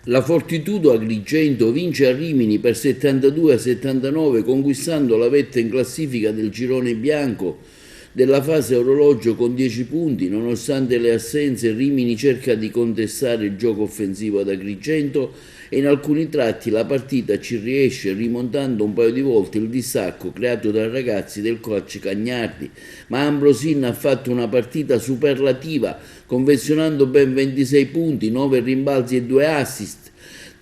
La Fortitudo Agrigento vince a Rimini per 72-79, conquistando la vetta in classifica del girone bianco della fase orologio con 10 punti. Nonostante le assenze, Rimini cerca di contestare il gioco offensivo ad Agrigento e in alcuni tratti la partita ci riesce, rimontando un paio di volte il distacco creato dai ragazzi del coach Cagnardi, ma Ambrosin ha fatto una partita superlativa, confezionando ben 26 punti, 9 rimbalzi e 2 assist.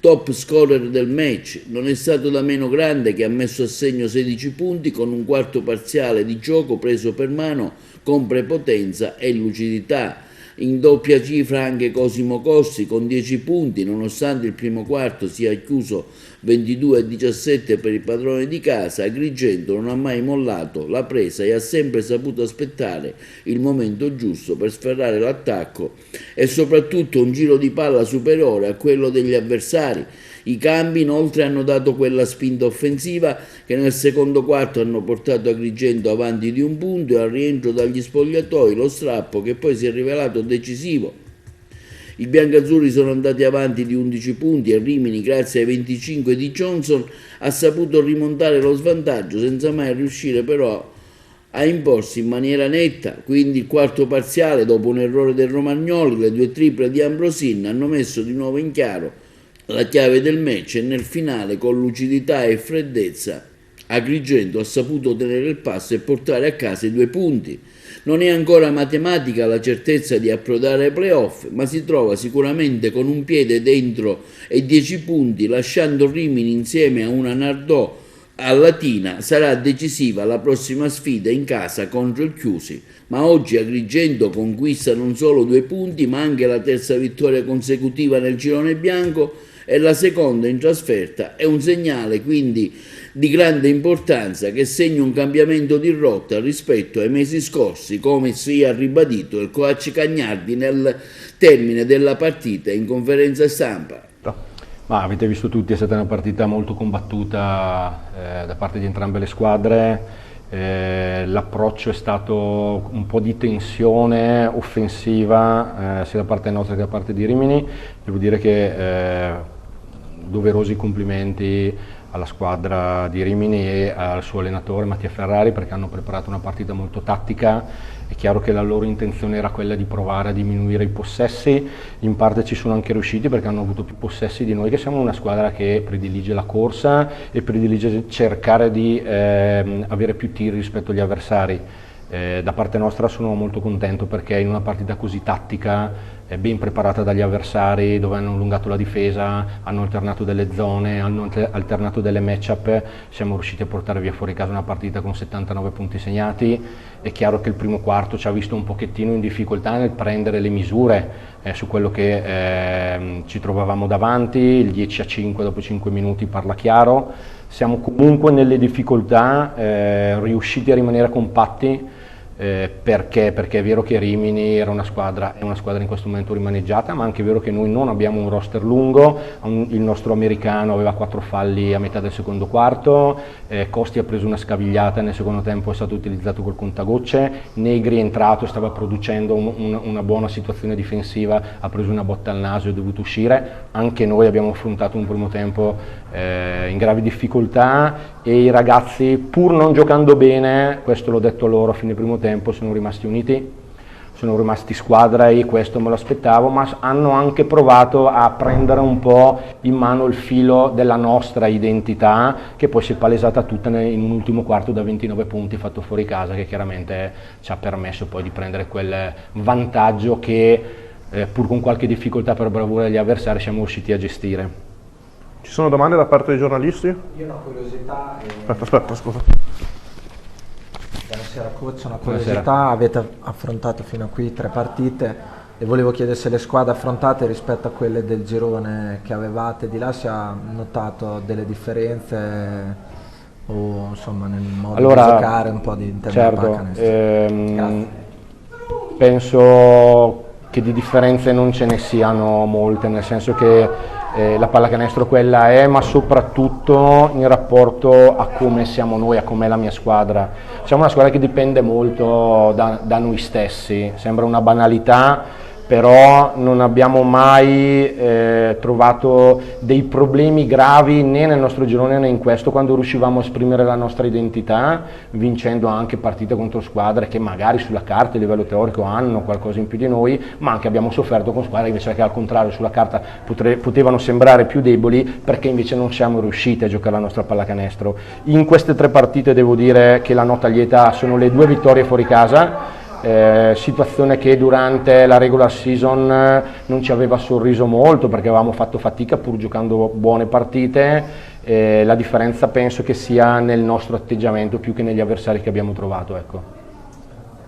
Top scorer del match. Non è stato da meno Grande, che ha messo a segno 16 punti con un quarto parziale di gioco preso per mano con prepotenza e lucidità. In doppia cifra anche Cosimo Cossi con 10 punti, nonostante il primo quarto sia chiuso 22-17 per il padrone di casa. Agrigento non ha mai mollato la presa e ha sempre saputo aspettare il momento giusto per sferrare l'attacco e soprattutto un giro di palla superiore a quello degli avversari. I cambi inoltre hanno dato quella spinta offensiva che nel secondo quarto hanno portato Agrigento avanti di un punto e al rientro dagli spogliatoi lo strappo che poi si è rivelato decisivo. I biancazzurri sono andati avanti di 11 punti e Rimini, grazie ai 25 di Johnson, ha saputo rimontare lo svantaggio senza mai riuscire però a imporsi in maniera netta. Quindi il quarto parziale, dopo un errore del Romagnoli, le 2 triple di Ambrosin hanno messo di nuovo in chiaro la chiave del match e nel finale con lucidità e freddezza Agrigento ha saputo tenere il passo e portare a casa i 2 punti. Non è ancora matematica la certezza di approdare ai playoff, ma si trova sicuramente con un piede dentro e 10 punti, lasciando Rimini insieme a una Nardò a Latina. Sarà decisiva la prossima sfida in casa contro il Chiusi, ma oggi Agrigento conquista non solo 2 punti ma anche la terza vittoria consecutiva nel girone bianco e la seconda in trasferta. È un segnale quindi di grande importanza che segna un cambiamento di rotta rispetto ai mesi scorsi, come si è ribadito il coach Cagnardi nel termine della partita in conferenza stampa. Ma avete visto tutti, è stata una partita molto combattuta da parte di entrambe le squadre. L'approccio è stato un po' di tensione offensiva sia da parte nostra che da parte di Rimini. Devo dire che doverosi complimenti alla squadra di Rimini e al suo allenatore Mattia Ferrari, perché hanno preparato una partita molto tattica. È chiaro che la loro intenzione era quella di provare a diminuire i possessi, in parte ci sono anche riusciti perché hanno avuto più possessi di noi, che siamo una squadra che predilige la corsa e predilige cercare di avere più tiri rispetto agli avversari. Da parte nostra sono molto contento perché in una partita così tattica, ben preparata dagli avversari, dove hanno allungato la difesa, hanno alternato delle zone, hanno alternato delle match-up, siamo riusciti a portare via fuori casa una partita con 79 punti segnati. È chiaro che il primo quarto ci ha visto un pochettino in difficoltà nel prendere le misure su quello che ci trovavamo davanti. Il 10-5 dopo 5 minuti parla chiaro. Siamo comunque nelle difficoltà, riusciti a rimanere compatti. Perché è vero che Rimini è una squadra in questo momento rimaneggiata, ma anche è vero che noi non abbiamo un roster lungo. Il nostro americano aveva 4 falli a metà del secondo quarto, Costi ha preso una scavigliata nel secondo tempo, è stato utilizzato col contagocce, Negri è entrato, stava producendo una buona situazione difensiva, ha preso una botta al naso e è dovuto uscire. Anche noi abbiamo affrontato un primo tempo in gravi difficoltà e i ragazzi, pur non giocando bene, questo l'ho detto loro a fine primo tempo, sono rimasti uniti, sono rimasti squadra e questo me lo aspettavo, ma hanno anche provato a prendere un po' in mano il filo della nostra identità, che poi si è palesata tutta in un ultimo quarto da 29 punti fatto fuori casa, che chiaramente ci ha permesso poi di prendere quel vantaggio che pur con qualche difficoltà per bravura degli avversari siamo riusciti a gestire. Ci sono domande da parte dei giornalisti? Io ho una curiosità. Aspetta, scusa. Buonasera coach, una curiosità, avete affrontato fino a qui 3 partite e volevo chiedere se le squadre affrontate rispetto a quelle del girone che avevate di là, si ha notato delle differenze o insomma nel modo di giocare, un po' di certo, penso che di differenze non ce ne siano molte, nel senso che la pallacanestro quella è, ma soprattutto in rapporto a come siamo noi, a com'è la mia squadra. Siamo una squadra che dipende molto da noi stessi, sembra una banalità, però non abbiamo mai trovato dei problemi gravi né nel nostro girone né in questo, quando riuscivamo a esprimere la nostra identità, vincendo anche partite contro squadre che magari sulla carta a livello teorico hanno qualcosa in più di noi, ma anche abbiamo sofferto con squadre invece che al contrario sulla carta potevano sembrare più deboli, perché invece non siamo riusciti a giocare la nostra pallacanestro. In queste 3 partite devo dire che la nota lieta sono le 2 vittorie fuori casa, situazione che durante la regular season non ci aveva sorriso molto, perché avevamo fatto fatica pur giocando buone partite. La differenza penso che sia nel nostro atteggiamento più che negli avversari che abbiamo trovato, ecco.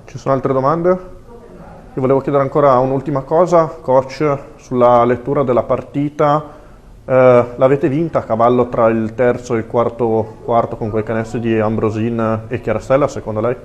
Ci sono altre domande? Io volevo chiedere ancora un'ultima cosa, coach, sulla lettura della partita. L'avete vinta a cavallo tra il terzo e il quarto con quei canestri di Ambrosin e Chiarastella, secondo lei?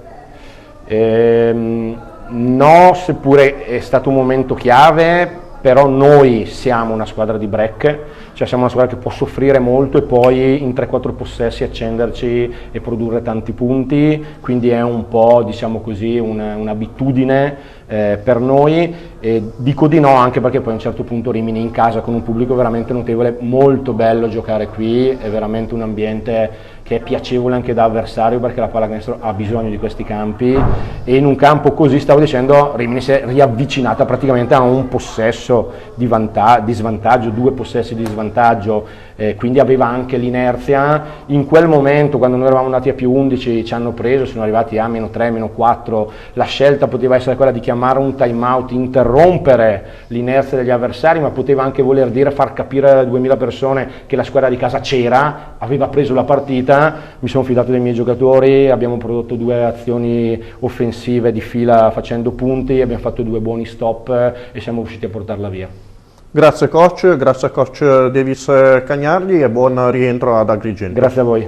No, seppure è stato un momento chiave, però noi siamo una squadra di break, cioè siamo una squadra che può soffrire molto e poi in 3-4 possessi accenderci e produrre tanti punti, quindi è un po', diciamo così, un'abitudine per noi, e dico di no anche perché poi a un certo punto Rimini in casa con un pubblico veramente notevole, molto bello giocare qui, è veramente un ambiente che è piacevole anche da avversario, perché la pallacanestro ha bisogno di questi campi, e in un campo così, stavo dicendo, Rimini si è riavvicinata praticamente a un possesso di svantaggio, 2 possessi di svantaggio, quindi aveva anche l'inerzia. In quel momento, quando noi eravamo andati a più 11, ci hanno preso, sono arrivati a -3, -4, la scelta poteva essere quella di chiamare un time out, interrompere l'inerzia degli avversari, ma poteva anche voler dire far capire alle 2000 persone che la squadra di casa c'era, aveva preso la partita. Mi sono fidato dei miei giocatori, abbiamo prodotto 2 azioni offensive di fila facendo punti, abbiamo fatto 2 buoni stop e siamo riusciti a portarla via. Grazie a coach Davis Cagnardi e buon rientro ad Agrigento. Grazie a voi.